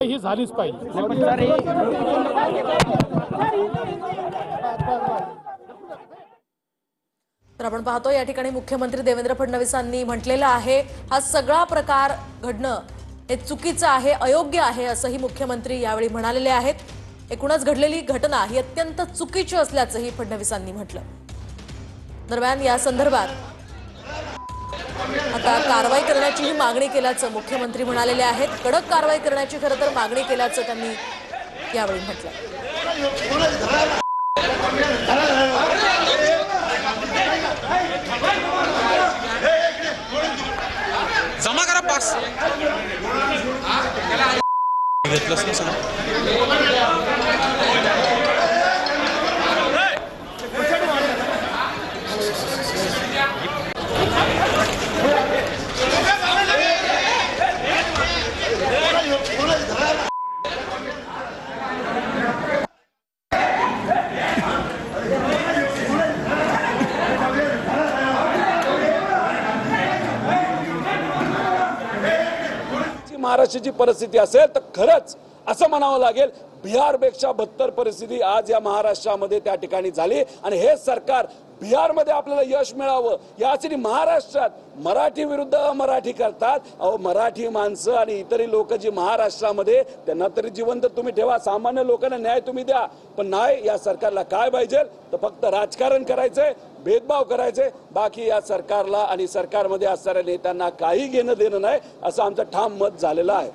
ही झालीच पाहिजे। तर आपण पाहतो या ठिकाणी मुख्यमंत्री देवेंद्र फडणवीसांनी म्हटलेलं आहे हा सगळा प्रकार घडणं हे चुकीचं आहे, अयोग्य आहे असंही मुख्यमंत्री यावेळी म्हणालेले आहेत। एकूणच घडलेली घटना ही अत्यंत चुकीची असल्याचंही फडणवीसांनी म्हटलं। दरम्यान या संदर्भात आता कारवाई करण्याचीही मागणी केल्याचं मुख्यमंत्री म्हणालेले आहेत। कडक कारवाई करण्याची खरं तर मागणी केल्याचं त्यांनी यावेळी म्हटलं। जमा करा पास घेतलंस ना सगळं। महाराष्ट्राची परिस्थिती असेल तर खरंच असं म्हणावं लागेल बिहारपेक्षा बदतर परिस्थिती आज या महाराष्ट्रामध्ये त्या ठिकाणी झाली। आणि हे सरकार बिहारमध्ये आपल्याला यश मिळावं यासाठी महाराष्ट्रात मराठी विरुद्ध मराठी करतात। अहो मराठी माणसं आणि इतरही लोक जी महाराष्ट्रामध्ये त्यांना तरी जिवंत तुम्ही ठेवा, सामान्य लोकांना न्याय तुम्ही द्या। पण नाही, या सरकारला काय पाहिजे तर फक्त राजकारण करायचंय, भेदभाव करायचे, बाकी या सरकारला आणि सरकारमध्ये असणाऱ्या नेत्यांना काही घेणं देणं नाही असं आमचं ठाम मत झालेलं आहे।